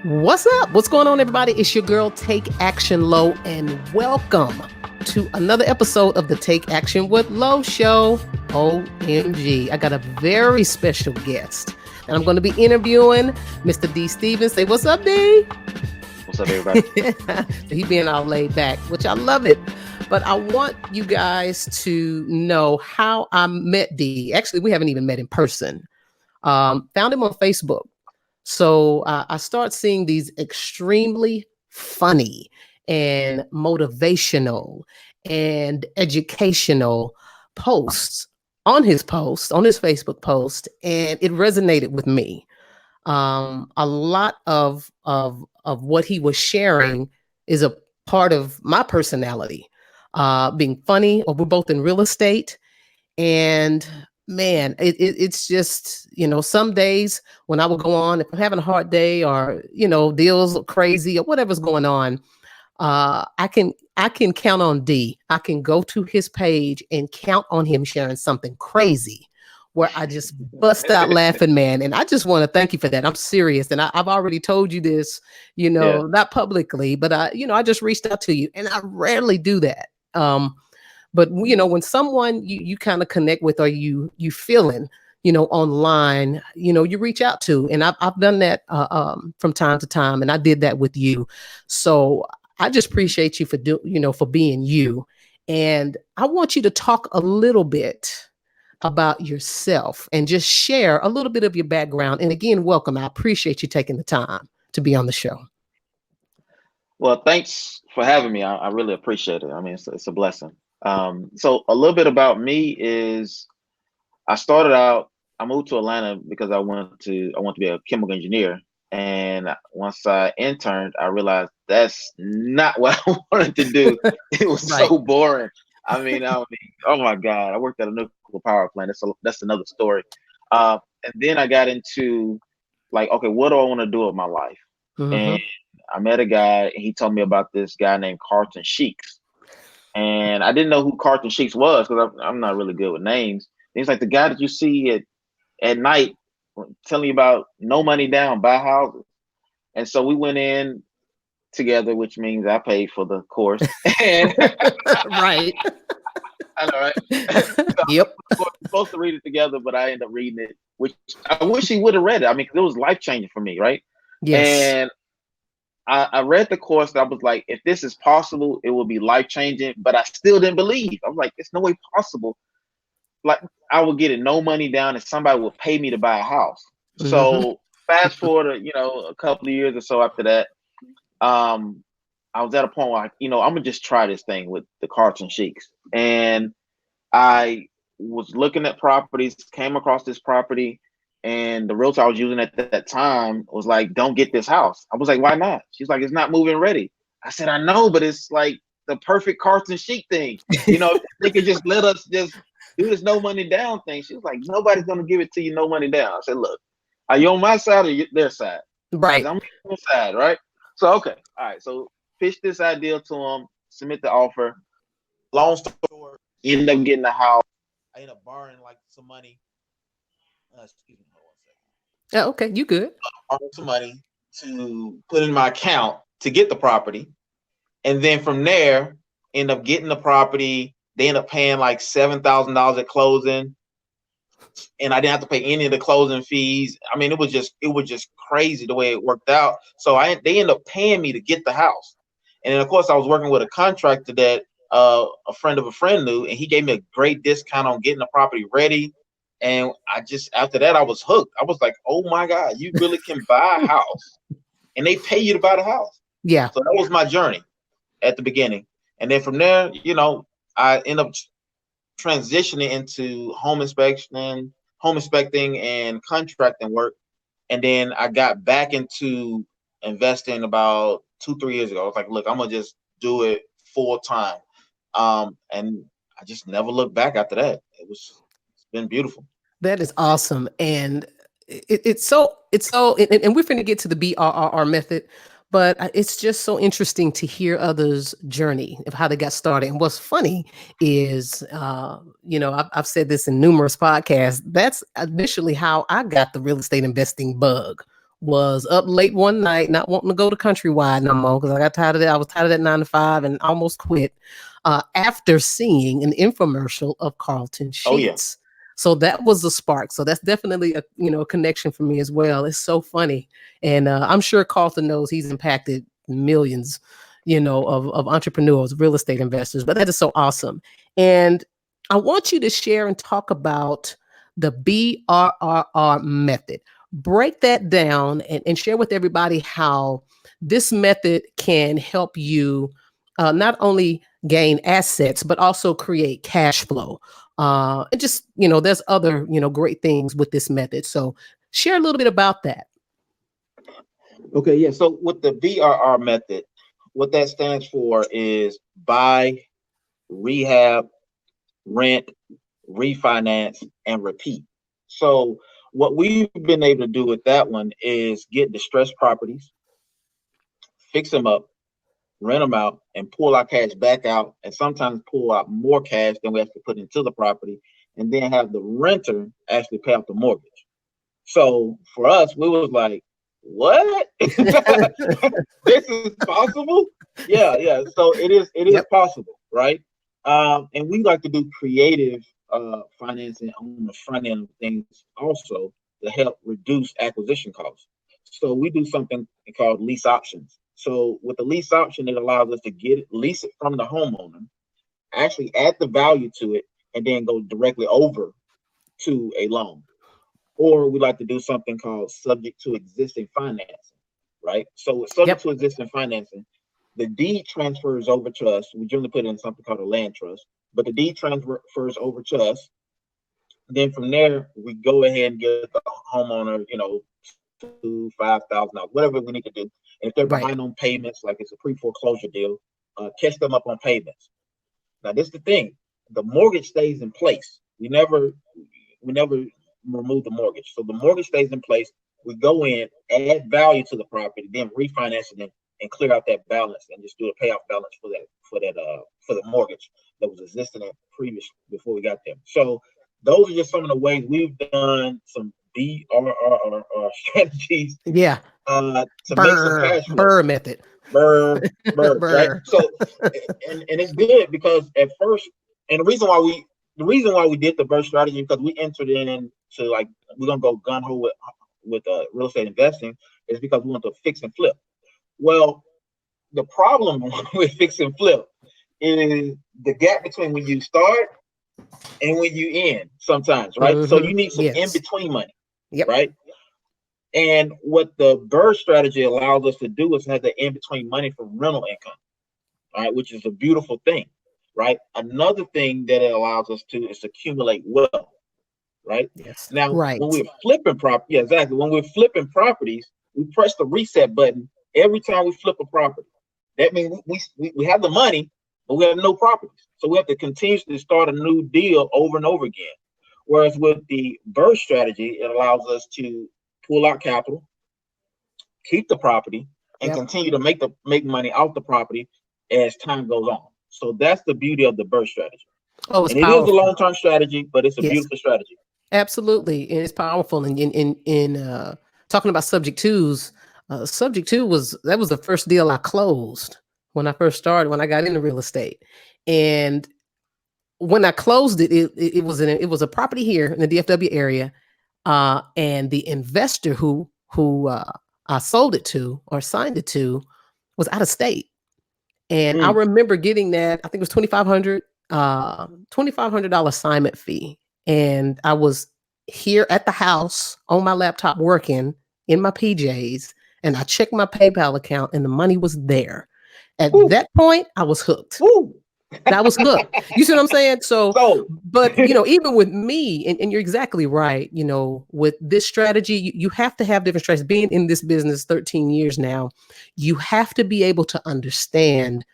What's up? What's going on, everybody? It's your girl, Take Action Low, and welcome to another episode of the Take Action with Low show. OMG, I got a very special guest, and I'm going to be interviewing Mr. Dee Stevens. Say, what's up, Dee? What's up, everybody? He being all laid back, which I love it. But I want you guys to know how I met Dee. Actually, we haven't even met in person. Found him on Facebook. So I start seeing these extremely funny and motivational and educational posts on his Facebook post, and it resonated with me. A lot of what he was sharing is a part of my personality, being funny. Or we're both in real estate, and man, it's just, some days when I will go on, if I'm having a hard day or, deals look crazy or whatever's going on, I can count on D. I can go to his page and count on him sharing something crazy where I just bust out laughing, man. And I just want to thank you for that. I'm serious. And I've already told you this, not publicly, but I just reached out to you, and I rarely do that. But when someone you kind of connect with, or you feeling, online, you reach out to, and I've done that from time to time, and I did that with you. So I just appreciate you for being you, and I want you to talk a little bit about yourself and just share a little bit of your background. And again, welcome. I appreciate you taking the time to be on the show. Well, thanks for having me. I really appreciate it. I mean, it's a blessing. So a little bit about me is I moved to Atlanta because I want to be a chemical engineer. And once I interned, I realized that's not what I wanted to do. It was Right. so boring. I mean, oh my God, I worked at a nuclear power plant. That's another story. And then I got into like, okay, what do I want to do with my life? Mm-hmm. And I met a guy, and he told me about this guy named Carlton Sheets. And I didn't know who Carlton Sheets was because I'm not really good with names. He's like the guy that you see at night telling you about no money down, buy houses. And so we went in together, which means I paid for the course. And Right. I know, right? So Yep. I was supposed to read it together, but I ended up reading it, which I wish he would have read it. I mean, because it was life changing for me, right? Yes. And I read the course, and I was like, if this is possible, it will be life changing. But I still didn't believe. I was like, it's no way possible. Like I would get it, no money down, and somebody would pay me to buy a house. Mm-hmm. So fast forward, a couple of years or so after that, I was at a point where I'm gonna just try this thing with the Carlton Sheiks, and I was looking at properties, came across this property. And the realtor I was using at that time was like, don't get this house. I was like, why not? She's like, it's not moving ready. I said, I know, but it's like the perfect Carlton Sheet thing. They could just let us just do this no money down thing. She was like, nobody's going to give it to you no money down. I said, look, are you on my side or their side? Right. I'm on your side, right? So, okay. All right. So pitch this idea to them, submit the offer. Long story short, end up getting the house. I ended up borrowing like some money. Excuse me. Oh, okay, you good. Borrow some money to put in my account to get the property. And then from there, end up getting the property. They end up paying like $7,000 at closing. And I didn't have to pay any of the closing fees. I mean, it was just crazy the way it worked out. So they ended up paying me to get the house. And then of course I was working with a contractor that a friend of a friend knew, and he gave me a great discount on getting the property ready. And after that, I was hooked. I was like, oh my God, you really can buy a house and they pay you to buy the house. Yeah. So that was my journey at the beginning. And then from there, I end up transitioning into home inspecting and contracting work. And then I got back into investing about 2-3 years ago. I was like, look, I'm going to just do it full time. And I just never looked back after that. It's been beautiful. That is awesome. And it's so, and we're going to get to the BRRR method, but it's just so interesting to hear others' journey of how they got started. And what's funny is, I've said this in numerous podcasts. That's initially how I got the real estate investing bug was up late one night, not wanting to go to Countrywide no more because I got tired of that. I was tired of that 9 to 5 and almost quit after seeing an infomercial of Carlton Oh yeah. Sheets. So that was the spark. So that's definitely a a connection for me as well. It's so funny, and I'm sure Carlton knows he's impacted millions, of entrepreneurs, real estate investors. But that is so awesome, and I want you to share and talk about the BRRR method. Break that down and share with everybody how this method can help you not only gain assets, but also create cash flow. And just, there's other, great things with this method. So share a little bit about that. Okay, yeah. So with the BRR method, what that stands for is buy, rehab, rent, refinance, and repeat. So what we've been able to do with that one is get distressed properties, fix them up, rent them out, and pull our cash back out, and sometimes pull out more cash than we have to put into the property, and then have the renter actually pay off the mortgage. So for us, we was like, what? This is possible? Yeah, yeah. So it is Yep. possible, right? And we like to do creative financing on the front end of things also to help reduce acquisition costs. So we do something called lease options. So with the lease option, it allows us to lease it from the homeowner, actually add the value to it, and then go directly over to a loan. Or we like to do something called subject to existing financing, right? So with subject Yep. to existing financing, the deed transfers over to us. We generally put it in something called a land trust, but the deed transfers over to us. Then from there, we go ahead and get the homeowner, $2,000, $5,000, whatever we need to do. And if they're Right. behind on payments, like it's a pre-foreclosure deal, catch them up on payments. Now, this is the thing: the mortgage stays in place. We never remove the mortgage, so the mortgage stays in place. We go in, add value to the property, then refinance it and clear out that balance, and just do a payoff balance for the mortgage that was existing at previous before we got there. So those are just some of the ways we've done some BRRR strategies Yeah. to make some BRRR. cash flow. BRRR method. BRRR, right? BRRR. So, and it's good because at first, and the reason why we did the BRRRR strategy because we entered into, like, we're gonna go gun ho with real estate investing, is because we want to fix and flip. Well, the problem with fix and flip is the gap between when you start and when you end sometimes, right? So you need some in Yes. between money, Yep. right? And what the BRRRR strategy allows us to do is have the in between money from rental income, all right, which is a beautiful thing, right? Another thing that it allows us to is accumulate wealth, right? Yes. Now, when Right. we're flipping property, yeah, exactly. When we're flipping properties, we press the reset button every time we flip a property. That means we have the money, but we have no properties. So we have to continuously start a new deal over and over again. Whereas with the BRRRR strategy, it allows us to pull out capital, keep the property, and Yep. continue to make money off the property as time goes on. So that's the beauty of the BRRRR strategy. Oh, it's And it is a powerful. long-term strategy, but it's a Yes. beautiful strategy. Absolutely, and it's powerful. And in talking about subject twos, subject two was that was the first deal I closed when I first started when I got into real estate, and when I closed it, it was a property here in the DFW area, and the investor who I sold it to or signed it to was out of state. And I Mm. remember getting that, I think it was 2,500, $2,500 assignment fee. And I was here at the house on my laptop working in my PJs, and I checked my PayPal account and the money was there. At Woo, that point, I was hooked. woo. That was hooked. You see what I'm saying? So, So, but even with me, and you're exactly right, with this strategy, you have to have different strategies. Being in this business 13 years now, you have to be able to understand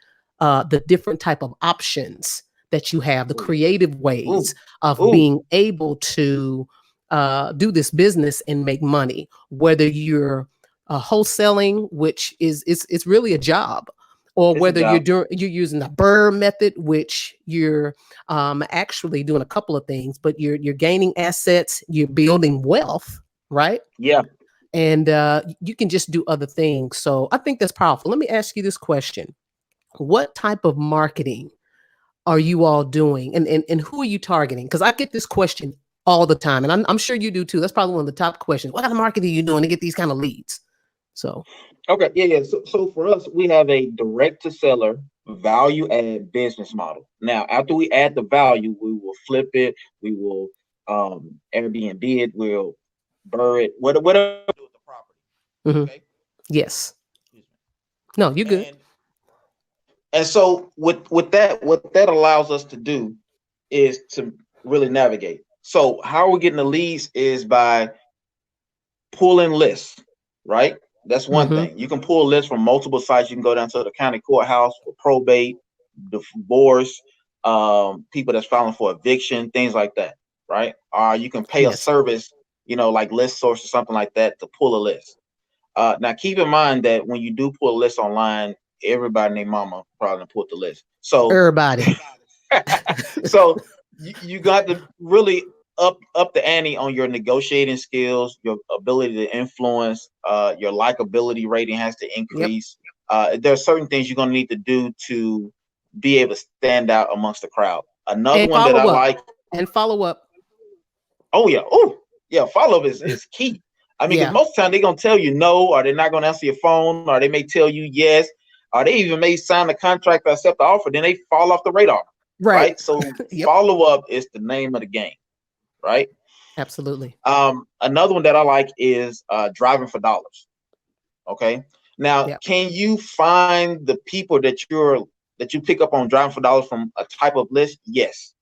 the different type of options that you have, the creative ways ooh, of ooh, being able to do this business and make money, whether you're wholesaling, which is it's really a job, or it's a whether you're job. doing you're using the BRRRR method, which you're actually doing a couple of things, but you're gaining assets, you're building wealth, right? Yeah, and you can just do other things. So I think that's powerful. Let me ask you this question. What type of marketing are you all doing, and who are you targeting? Because I get this question all the time, and I'm sure you do too. That's probably one of the top questions. What kind of marketing are you doing to get these kind of leads? So Okay, yeah. So for us, we have a direct to seller value add business model. Now, after we add the value, we will flip it, we will Airbnb it, we'll BRRRR it, whatever we do with the property. mhm. Okay. Yes. Excuse me. No, you're good. And so with that, what that allows us to do is to really navigate. So how are we getting the leads is by pulling lists, right? That's one Hmm. thing. You can pull lists from multiple sites. You can go down to the county courthouse for probate, divorce, people that's filing for eviction, things like that, right? Or you can pay a Yes. service, like List Source or something like that to pull a list. Now, keep in mind that when you do pull a list online, everybody named Mama probably put the list. So, Everybody. so you got to really up the ante on your negotiating skills, your ability to influence, your likability rating has to Yep. increase. There are certain things you're going to need to do to be able to stand out amongst the crowd. Another And one that I follow up. like, And follow up. oh yeah, follow up is key. I mean, because Yeah. most of the time they're gonna tell you no, or they're not gonna answer your phone, or they may tell you yes, or they even may sign the contract or accept the offer, then they fall off the radar, Right. right? So Yep. follow up is the name of the game, right? Absolutely. Another one that I like is driving for dollars. Okay. Now, Yep. can you find the people that you pick up on driving for dollars from a type of list? Yes.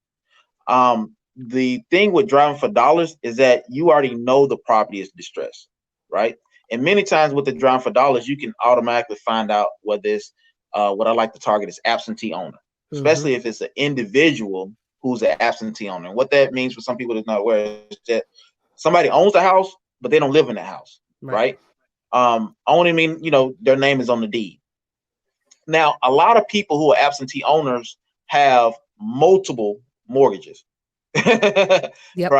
The thing with driving for dollars is that you already know the property is distressed, right? And many times with the driving for dollars, you can automatically find out whether it's what I like to target is absentee owner, Hmm. especially if it's an individual who's an absentee owner. And what that means for some people that's not aware is that somebody owns the house, but they don't live in the house, Right. right? Owning mean their name is on the deed. Now, a lot of people who are absentee owners have multiple mortgages. Yep. Right?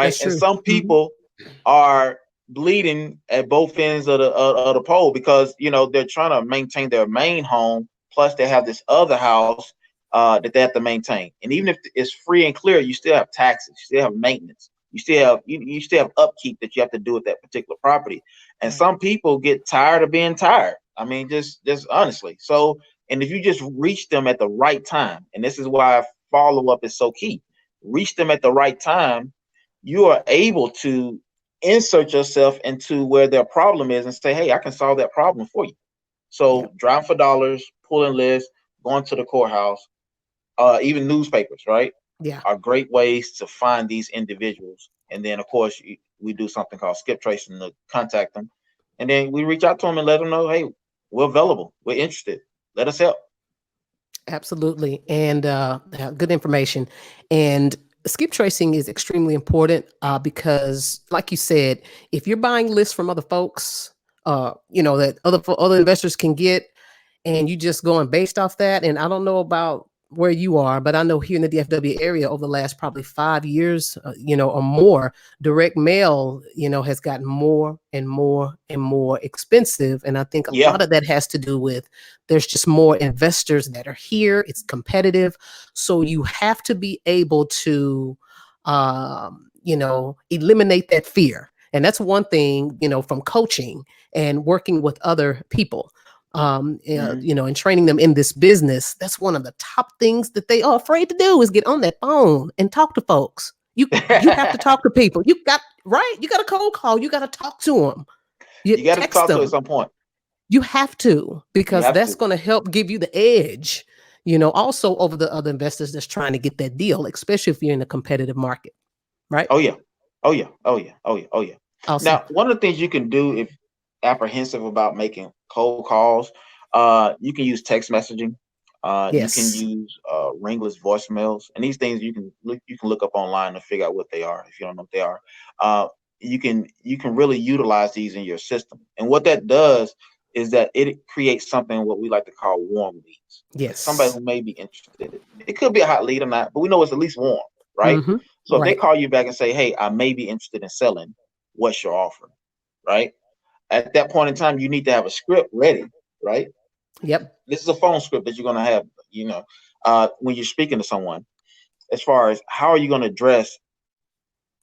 That's And true. some Hmm. people are bleeding at both ends of the pole because they're trying to maintain their main home, plus they have this other house that they have to maintain. And even if it's free and clear, you still have taxes, you still have maintenance, you still have upkeep that you have to do with that particular property. And Right. some people get tired of being tired. I mean, just honestly. So, and if you just reach them at the right time, and this is why follow up is so key, reach them at the right time, you are able to insert yourself into where their problem is and say, hey, I can solve that problem for you. So Yep. driving for dollars, pulling lists, going to the courthouse, even newspapers, right, Yeah. are great ways to find these individuals. And then, of course, we do something called skip tracing to contact them. And then we reach out to them and let them know, hey, we're available. We're interested. Let us help. Absolutely. And good information. And skip tracing is extremely important because, like you said, if you're buying lists from other folks, that other investors can get, and you just going based off that. And I don't know about where you are, but I know here in the DFW area over the last probably 5 years, or more, direct mail, has gotten more and more and more expensive. And I think a Yeah. lot of that has to do with there's just more investors that are here. It's competitive. So you have to be able to, eliminate that fear. And that's one thing, from coaching and working with other people Hmm. and training them in this business. That's one of the top things that they are afraid to do is get on that phone and talk to folks. You have to talk to people. You got right. You got a cold call. You got to talk to them. You You got to text talk to at them. some point. You have to You because have that's to. going to help give you the edge. Also over the other investors that's trying to get that deal, especially if you're in a competitive market, right? Oh yeah. Oh yeah. Oh yeah. Oh yeah. Oh yeah. Awesome. Now, one of the things you can do if apprehensive about making cold calls, you can use text messaging. You can Yes. use ringless voicemails, and these things you can look up online to figure out what they are if you don't know what they are. Uh, you can really utilize these in your system, and what that does is that it creates something what we like to call warm leads. Somebody Yes. who may be interested. It could be a hot lead or not, but we know it's at least warm, right? Mm-hmm. So if they Right. call you back and say, "Hey, I may be interested in selling. What's your offer?" Right? at that point in time, you need to have a script ready, right? Yep. This is a phone script that you're going to have, when you're speaking to someone, as far as how are you going to address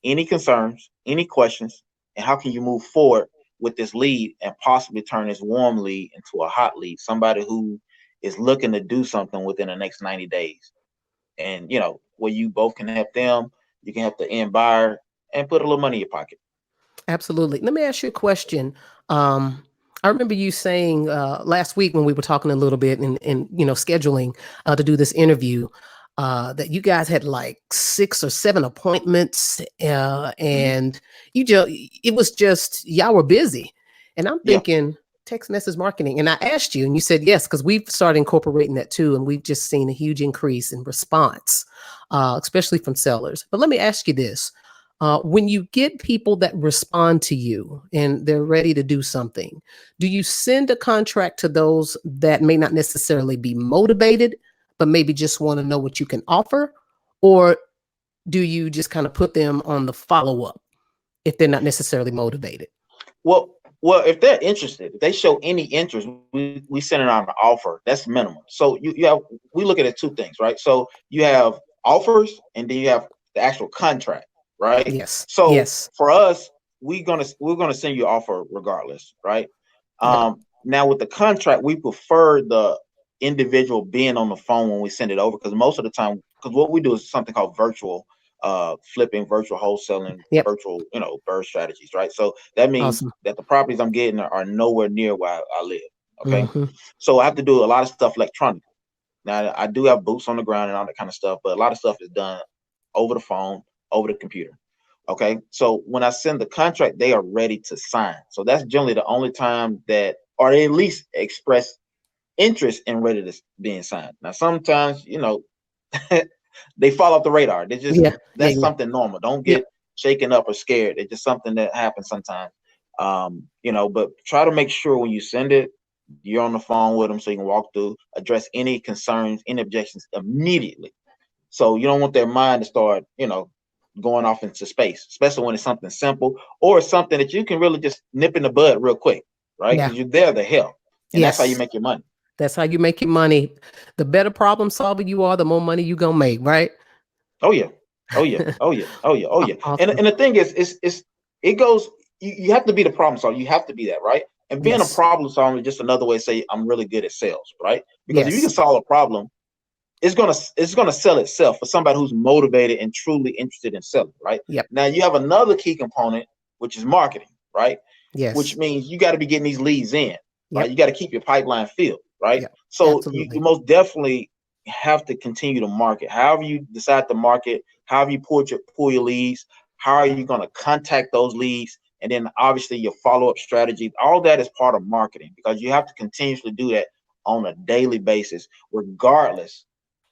any concerns, any questions, and how can you move forward with this lead and possibly turn this warm lead into a hot lead, somebody who is looking to do something within the next 90 days. And, where you both can help them, you can help the end buyer and put a little money in your pocket. Absolutely. Let me ask you a question. I remember you saying last week when we were talking a little bit and scheduling to do this interview that you guys had like 6 or 7 appointments and it was just y'all were busy. And I'm Yeah. thinking text message marketing. And I asked you and you said yes, because we've started incorporating that too. And we've just seen a huge increase in response, especially from sellers. But let me ask you this. When you get people that respond to you and they're ready to do something, do you send a contract to those that may not necessarily be motivated, but maybe just want to know what you can offer? Or do you just kind of put them on the follow-up if they're not necessarily motivated? Well, if they're interested, if they show any interest, we send it on an offer. That's minimum. So we look at it 2 things, right? So you have offers and then you have the actual contract, right? Yes. So Yes. for us, we're gonna send you an offer regardless, right? Yep. Now with the contract, we prefer the individual being on the phone when we send it over, because most of the time, because what we do is something called virtual flipping, virtual wholesaling, Yep. virtual, BRRRR strategies, right? So that means Awesome. that the properties I'm getting are nowhere near where I live. Okay. Mm-hmm. So I have to do a lot of stuff electronically. Now I do have boots on the ground and all that kind of stuff, but a lot of stuff is done over the phone, over the computer. Okay. So when I send the contract, they are ready to sign. So that's generally the only time that, or they at least express interest in ready to being signed. Now, sometimes, they fall off the radar. Yeah. Yeah. That's Yeah. something normal. Don't Yep. get shaken up or scared. It's just something that happens sometimes. But try to make sure when you send it, you're on the phone with them so you can walk through, address any concerns, any objections immediately. So you don't want their mind to start, going off into space, especially when it's something simple or something that you can really just nip in the bud real quick, right? Yeah. Because you're there to help, and that's how you Yes. make your money. That's how you make your money. The better problem solver you are, the more money you gonna make, right? Oh yeah, oh yeah, oh yeah, oh yeah, oh yeah. And Awesome. and the thing is, it goes. You have to be the problem solver. You have to be that, right? And being a Yes. problem solver is just another way to say I'm really good at sales, right? Because if you can Yes. solve a problem, it's gonna sell itself for somebody who's motivated and truly interested in selling, right? Yep. Now you have another key component, which is marketing, right? Which Yes. means you got to be getting these leads in, right? Yep. You got to keep your pipeline filled, right? Yep. So you Absolutely. most definitely have to continue to market. However you decide to market, however you pull your leads, how are you going to contact those leads, and then obviously your follow-up strategy. All that is part of marketing, because you have to continuously do that on a daily basis, regardless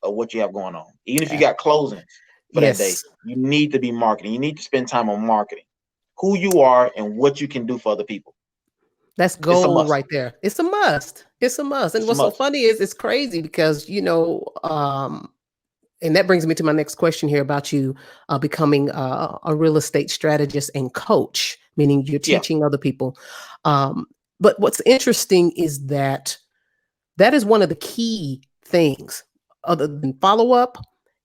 of what you have going on. Even if you Uh, got closings for that day, yes. you need to be marketing. You need to spend time on marketing who you are and what you can do for other people. That's It's a gold must. right there. It's a must. It's a must. And It's a what's so must. funny is it's crazy because, and that brings me to my next question here about you becoming a real estate strategist and coach, meaning you're Yeah. teaching other people. But what's interesting is that is one of the key things, other than follow up,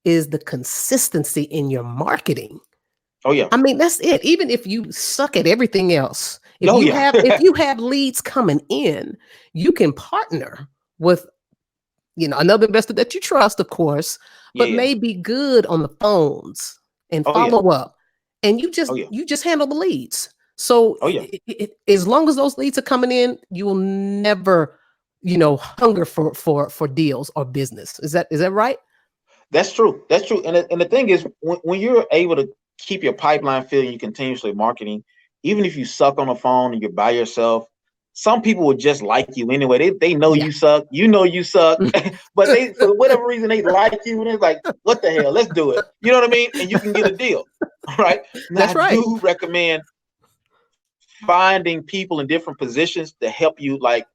is the consistency in your marketing. Oh yeah. I mean, that's it. Even if you suck at everything else, if Oh you yeah. have if you have leads coming in, you can partner with another investor that you trust, of course, Yeah. but Yeah. may be good on the phones and Oh yeah. follow up, and you Oh just yeah. you just handle the leads. So Oh yeah. as long as those leads are coming in, you will never, hunger for deals or business. Is that right? That's true. That's true. And the thing is, when you're able to keep your pipeline filled and you continuously marketing, even if you suck on the phone and you're by yourself, some people will just like you anyway. They know Yeah. you suck. You know you suck, but they, for whatever reason, they like you and they're like, "What the hell? Let's do it." You know what I mean? And you can get a deal, right? Now That's I right. do recommend finding people in different positions to help you, like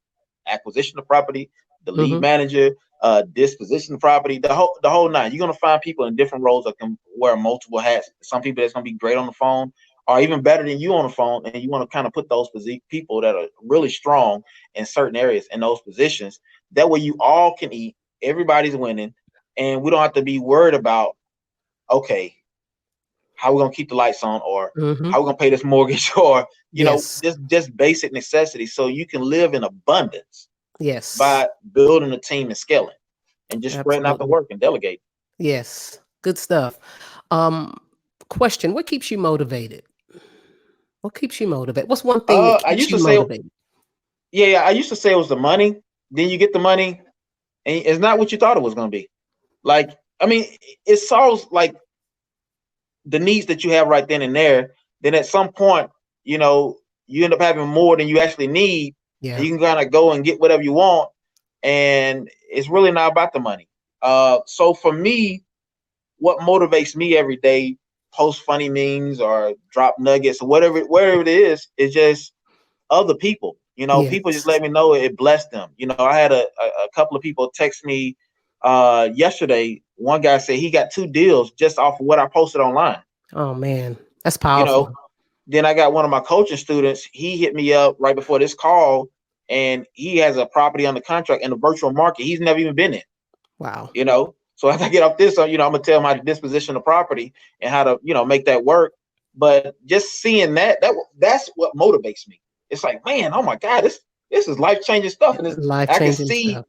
acquisition of property, the lead Hmm. manager, disposition of property, the whole nine. You're gonna find people in different roles that can wear multiple hats. Some people that's gonna be great on the phone, are even better than you on the phone, and you want to kind of put those people that are really strong in certain areas in those positions. That way you all can eat, everybody's winning, and we don't have to be worried about, okay, how we're gonna keep the lights on, or Mm-hmm. how we're gonna pay this mortgage, or Yes. just basic necessities, so you can live in abundance Yes. by building a team and scaling and just spreading out the Absolutely. work and delegating. Yes. Good stuff. Um, Question: what keeps you motivated? What keeps you motivated? What's one thing that I keeps used you to say, motivated? yeah, I used to say it was the money. Then you get the money, and it's not what you thought it was gonna be. Like, I mean, it solves like the needs that you have right then and there. Then at some point, you end up having more than you actually need, and Yeah. you can kind of go and get whatever you want, and it's really not about the money. So for me, what motivates me every day, post funny memes or drop nuggets or whatever it is just other people. People just Yes. let me know it blessed them. I had a couple of people text me yesterday. One guy said he got 2 deals just off of what I posted online. Oh man, that's You know, powerful. then I got one of my coaching students. He hit me up right before this call, and he has a property under contract in the virtual market. He's never even been in. Wow. So as I get off this, I'm gonna tell him how to disposition of property and how to, make that work. But just seeing that's what motivates me. It's like, man, oh my God, this is life changing stuff, and Life I can changing see stuff.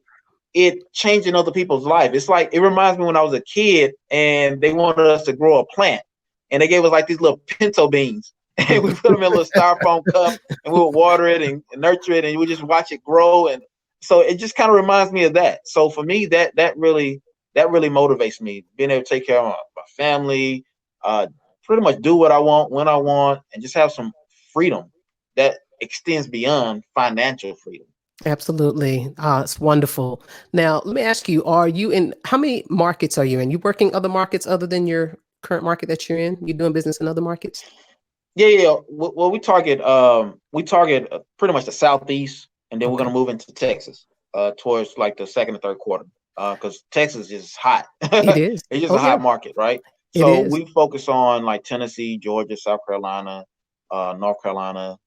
it changing other people's life. It's like, it reminds me when I was a kid and they wanted us to grow a plant, and they gave us like these little pinto beans, and we put them in a little styrofoam cup, and we would water it and nurture it, and we just watch it grow. And so it just kind of reminds me of that. So for me, that really motivates me, being able to take care of my family, uh, pretty much do what I want when I want, and just have some freedom that extends beyond financial freedom. Absolutely. It's wonderful. Now, let me ask you, how many markets are you in? You working other markets other than your current market that you're in? You doing business in other markets? Yeah. Well, we target pretty much the southeast, and then we're Okay. gonna move into Texas towards like the second and third quarter, because Texas is hot. It is. It's just Oh a yeah, hot market, right? it So is. we focus on like Tennessee, Georgia, South Carolina, North Carolina,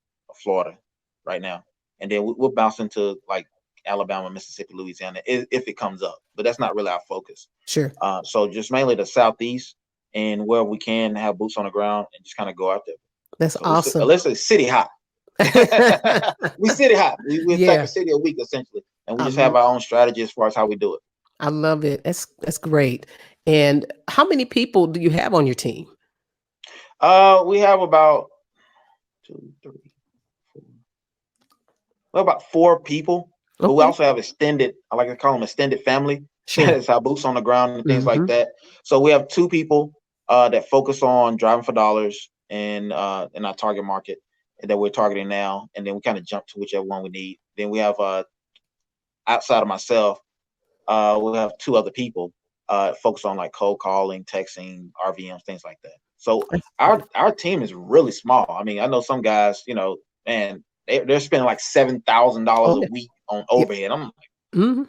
Florida, right now, and then we'll bounce into like Alabama, Mississippi, Louisiana if it comes up, but that's not really our focus. Sure. So just mainly the southeast, and where we can have boots on the ground and just kind of go out there. That's So awesome. let's say city hop. We city hop. We attack a Yeah. city a week essentially, and we I just have l- our own strategy as far as how we do it. I love it. That's great. And how many people do you have on your team? We have about two, three, four. Well, about 4 people, but we Okay. also have extended. I like to call them extended family. Sure. It's our boots on the ground and things like Hmm. that. So we have 2 people that focus on driving for dollars in our target market, and that we're targeting now, and then we kind of jump to whichever one we need. Then we have outside of myself, we have 2 other people focused on like cold calling, texting, RVMs, things like that. So our team is really small. I mean, I know some guys, man, they're spending like $7,000 Oh a yeah. week on Yep. overhead. I'm like, Hmm.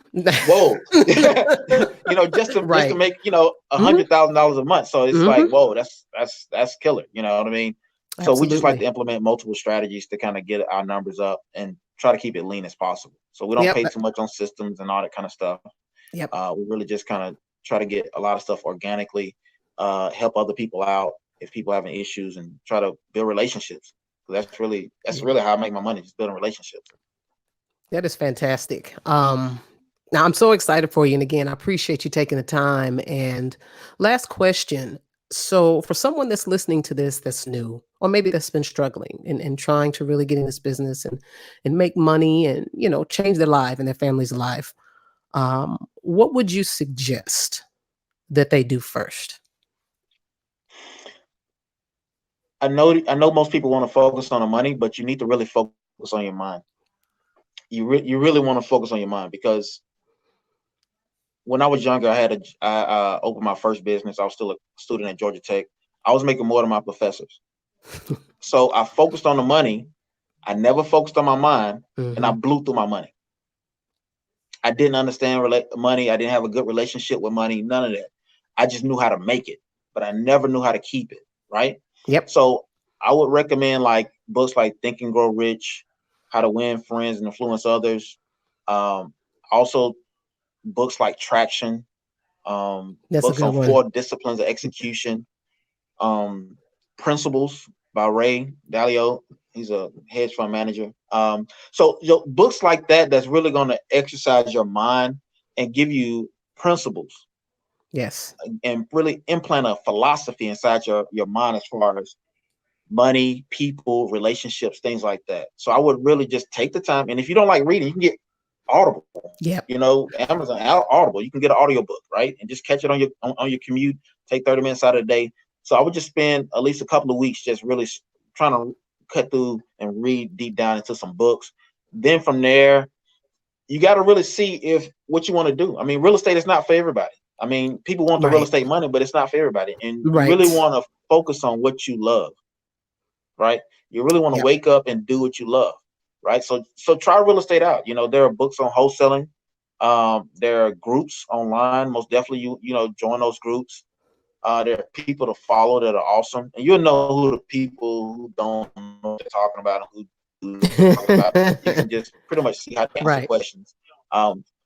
whoa, just to Right. make a Hmm. $100,000 a month. So it's like, Hmm. whoa, that's killer. You know what I mean? So we just like to Absolutely. implement multiple strategies to kind of get our numbers up and try to keep it lean as possible. So we don't Yep. pay too much on systems and all that kind of stuff. Yep. We really just kind of try to get a lot of stuff organically, help other people out if people having issues, and try to build relationships. So that's Yeah. really how I make my money, just building relationships. That is fantastic. Now I'm so excited for you. And again, I appreciate you taking the time. And last question. So for someone that's listening to this that's new, or maybe that's been struggling and trying to really get in this business and make money and change their life and their family's life, what would you suggest that they do first? I know most people want to focus on the money, but you need to really focus on your mind. You really want to focus on your mind, because when I was younger, I opened my first business. I was still a student at Georgia Tech. I was making more than my professors. So I focused on the money. I never focused on my mind, and I Hmm. blew through my money. I didn't understand money. I didn't have a good relationship with money. None of that. I just knew how to make it, but I never knew how to keep it. Right. Yep. So I would recommend like books like Think and Grow Rich, How to Win Friends and Influence Others. Also books like Traction, That's a books good on one. 4 disciplines of execution, Principles by Ray Dalio. He's a hedge fund manager. So books like that that's really going to exercise your mind and give you principles Yes. and really implant a philosophy inside your mind as far as money, people, relationships, things like that. So I would really just take the time. And if you don't like reading, you can get Audible. Yep. Amazon Audible. You can get an audiobook, right? And just catch it on your commute. Take 30 minutes out of the day. So I would just spend at least a couple of weeks just really trying to cut through and read deep down into some books. Then from there, you got to really see if what you want to do. I mean, real estate is not for everybody. I mean, people want the real Right. estate money, but it's not for everybody. And you really Right. want to focus on what you love, right? You really want to Yep. wake up and do what you love, right? So try real estate out. There are books on wholesaling. There are groups online. Most definitely, join those groups. There are people to follow that are awesome, and you'll know who the people who don't know what they're talking about and who do know what they're talking about. You can just pretty much see how they answer Right. questions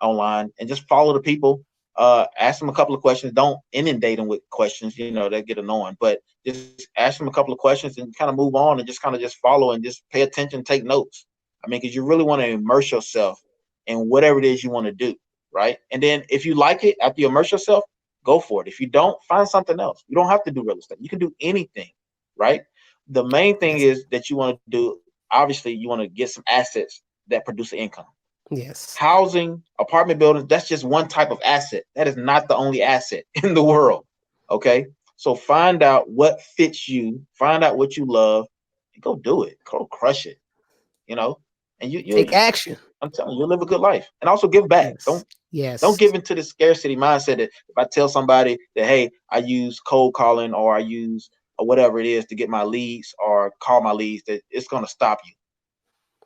online, and just follow the people. Ask them a couple of questions. Don't inundate them with questions. That get annoying. But just ask them a couple of questions and kind of move on, and just kind of just follow and just pay attention, take notes. I mean, because you really want to immerse yourself in whatever it is you want to do, right? And then if you like it after you immerse yourself, go for it. If you don't, find something else. You don't have to do real estate. You can do anything, right? The main thing Yes. is that you want to do, obviously, you want to get some assets that produce an income. Yes. Housing, apartment buildings, that's just one type of asset. That is not the only asset in the world. Okay. So find out what fits you, find out what you love, and go do it. Go crush it. And Take action. I'm telling you, you'll live a good life. And also give back. Yes. Don't Yes. give into the scarcity mindset that if I tell somebody that, hey, I use cold calling or I use or whatever it is to get my leads or call my leads, that it's going to stop you.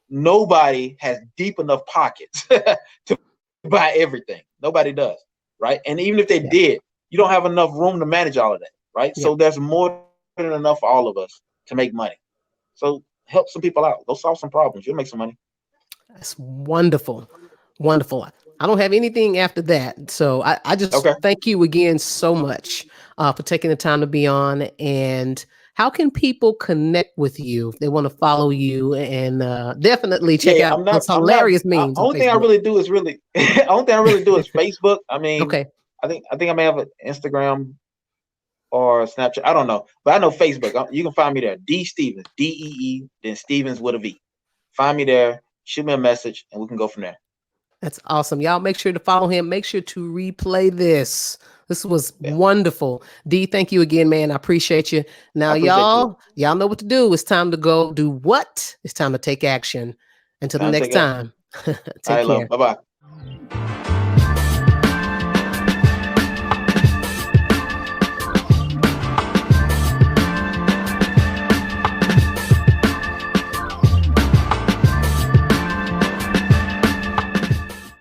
Nobody has deep enough pockets to buy everything. Nobody does, right? And even if they Yep. did, you don't have enough room to manage all of that, right? Yep. So there's more than enough for all of us to make money. So help some people out. Go solve some problems. You'll make some money. That's wonderful. Wonderful. I don't have anything after that. So I just Okay. thank you again so much for taking the time to be on. And how can people connect with you if they want to follow you and definitely check Yeah, out those I'm not. hilarious memes on Only thing I Facebook? really do is really. Only thing I really do is Facebook. I mean, Okay. I may have an Instagram or Snapchat. I don't know, but I know Facebook. You can find me there. Dee Stevens, Dee, then Stevens with a V. Find me there. Shoot me a message, and we can go from there. That's awesome. Y'all make sure to follow him. Make sure to replay this. This was Yeah, wonderful. Dee, thank you again, man. I appreciate you. I Now, appreciate you. y'all know what to do. It's time to go do what? It's time to take action. Until the Time to next take action. time, All take right, love. care. Bye bye.